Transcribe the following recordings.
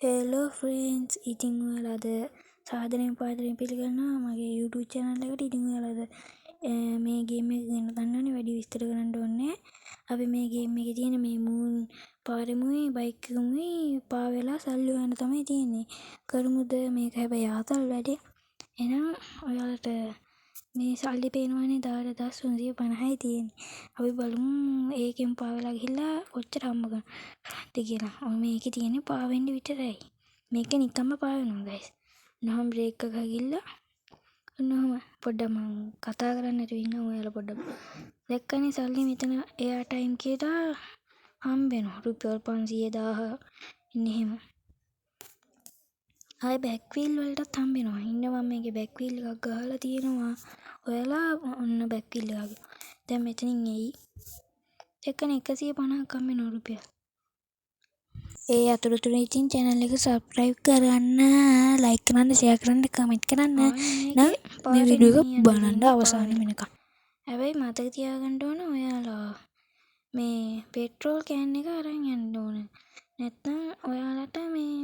Hello friends, ඉතින් ඔයාලද සාදරයෙන් පාදරයෙන් පිළිගන්නවා මගේ YouTube channel එකට. ඉතින් ඔයාලද මේ ගේම් එක ගැන දන්නවනේ, වැඩි විස්තර කරන්න ඕනේ. අපි මේ ගේම් එකේ තියෙන මේ මූන් පාරෙමුයි බයික් එකමුයි පා වෙලා සල්ලි හොයන්න තමයි තියෙන්නේ. කරමුද මේක? හැබැයි ආතල් වැඩි. එහෙනම් ඔයාලට මේ සල්ලි පේනවනේ 10350යි තියෙන්නේ. අපි බලමු ඒකෙන් පා වෙලා ගිහිල්ලා කොච්චර හම්බ කරනවද කියලා. මේකේ තියෙන්නේ පා වෙන්න විතරයි. මේක නිකම්ම පා වෙනවා guys. නහම් බ්‍රේක් එක ගිහිල්ලා ඔන්නෝම පොඩ්ඩක් මං කතා කරන්න නැතුව ඉන්නවා. ඔයාලා පොඩ්ඩක් දැක්කනේ සල්ලි මෙතන එයා ටයිම් කියලා හම්බ වෙනවා. රුපියල් 500 1000 එහෙම. ආයේ බෑක් වීල් වලටත් හම්බ වෙනවා. ඉන්න මම මේකේ බෑක් වීල් එකක් ගහලා තියෙනවා. ඔයාලා ඔන්න බෑක් වීල් එක. දැන් මෙතනින් එයි. එක්කනේ 150ක් හම්බ වෙනවා රුපියල්. ඒ අතුරුතුර ඉතින් channel එක subscribe කරන්න, like කරන්න, share කරන්න, comment කරන්න. නම් මේ වීඩියෝ එක බලන්න අවසාන වෙනකම්. හැබැයි මතක තියාගන්න ඕන ඔයාලා මේ පෙට්‍රෝල් කෑන් එක අරන් යන්න ඕන. නැත්නම් ඔයාලට මේ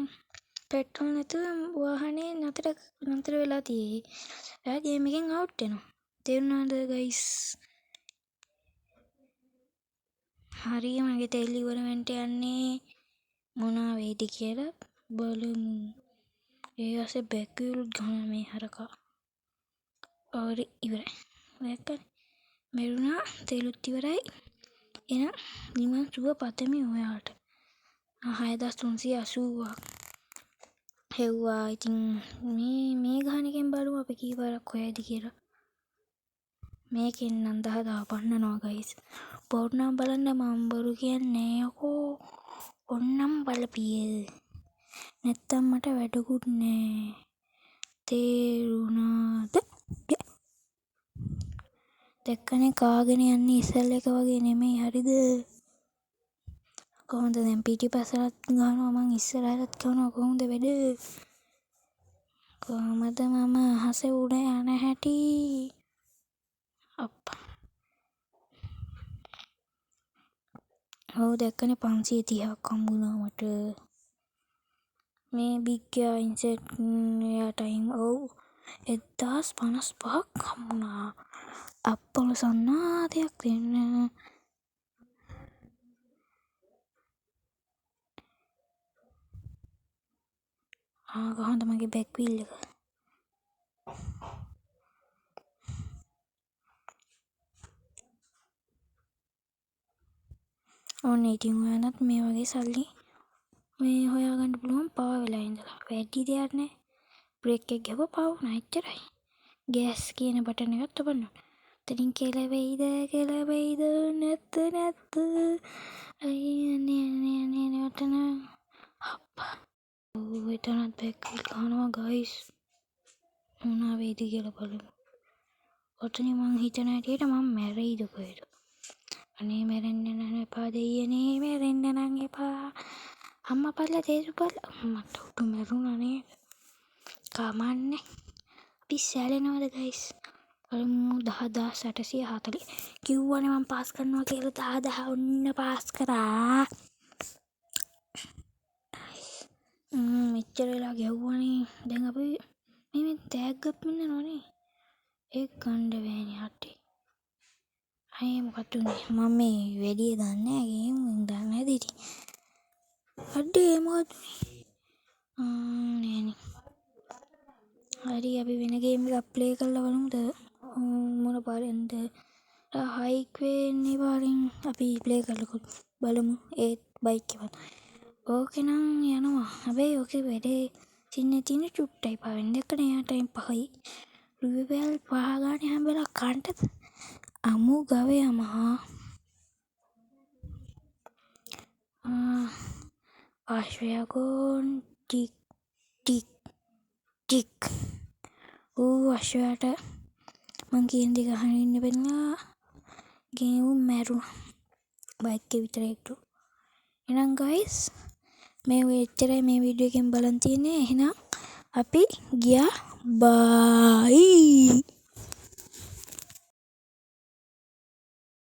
පෙට්‍රෝල් නැතුව වාහනේ නතර වෙලා තියෙයි. එයා ගේම් එකෙන් අවුට් වෙනවා. තේරුණාද guys? හරි, මගේ තෙල් ඉවර වෙන්න යන්නේ. මොනවා වෙයිද කියලා බලමු. ඒ ඇසේ බෑක් වීල් ගන්න මේ හරකා. ඔරි ඉවරයි. දැක්කනේ? මෙරුණා තෙලුත් ඉවරයි. එහෙනම් නිවන් සුව පතමි ඔයාලට. 6380ක් හෙව්වා. ඉතින් මේ ගහන එකෙන් බලමු අපි කීපාරක් හොයයිද කියලා. මේකෙන් නම් 10 පන්නනවා guys. බොරු නම් බලන්න, මම බොරු කියන්නේ යකෝ. ඔන්නම් බලපිය. නැත්තම් මට වැඩකුත් නෑ. තේරුණාද? දැක්කනේ කාගෙන යන්නේ ඉස්සෙල් එක වගේ නෙමෙයි. හරිද? කොහොමද දැන් පිටිපස්සට ගහනවා, මං ඉස්සරහට ගහනවා. කොහොමද වැඩ? කොහමද මම අහසේ උඩ යන හැටි? අප්පා. ඔව් දැක්කනේ 530ක් හම්බුණා මට. මේ බිග් ගියා ඉන්සර්ට් එයා ටයිම්. ඔව් 1055ක් හම්බුණා. අප්පල සන්නාදයක් දෙන්න. කොහොමද මගේ බෑක් වීල් එක? ඔන්න ඉතින් ඔයාලත් මේ වගේ සල්ලි මේ හොයාගන්න පුළුවන් පා වෙලා ඉඳලා. වැඩි දෙයක් නෑ. බ්‍රේක් එක ගැහුවා පා වුණා. එච්චරයි. ගෑස් කියන බටන් එකත් ඔබන්න. එතනින් කෙලවෙයිද නැත්ද අනේ වටන අප්පා. ඔව් එතනත් බෑක් වීල් ගහනවා guys. මොනවා වෙයිද කියලා බලමු. ඔතනින් මං හිතන හැටියට මම මැරෙයිද කොහෙද? අනේ මැරෙන්න නම් එපා දෙයියනේ, මැරෙන්න නම් එපා. අම්මා පල්ලා තේරුපල් මට උඩු මැරුණානේ. කමන්නේ. අපි සැලෙනවද guys? බලමු 10840 කිව්වනේ මම පාස් කරනවා කියලා. 10 ඔන්න පාස් කරා. මෙච්චර වෙලා ගැහුවානේ. දැන් අපි මේ තෑග්ගක් පින්නනවනේ. ඒක ගන්න බෑනේ හටේ. අනේ මොකද උනේ? මම මේ වැඩි දන්නේ නැහැ. ගේම් දන්නේ නැද ඉතින්. අඩේ මොකද නෑනේ. හරි, අපි වෙන ගේම් එකක් ප්ලේ කරලා බලමුද? මොන පාරෙන්ද? හයික්වේ එන්නේ පාරෙන් අපි ප්ලේ කරලා බලමු. ඒ බයික් එකත්. ඕකේ නම් යනවා. හැබැයි ඕකේ වැඩේ තියෙන චුට්ටයි පාවෙන්නේ. දැක්කනේ යා ටයිම් 5යි. රුපියල් 5 ගානේ හැම්බෙලා කන්ටද? අමු ගවේ අමහා. අශ්වයාගෝන් ටික් ටික් ටික්. අශ්වයාට මං කියන දේ අහන්න ඉන්න බැන්නා. ගේම් මැරුණා. බයික් එක විතරයි ඉතුරු. එහෙනම් guys මේ එච්චරයි මේ වීඩියෝ එකෙන් බලන් තියෙන්නේ. එහෙනම් අපි ගියා. බයි.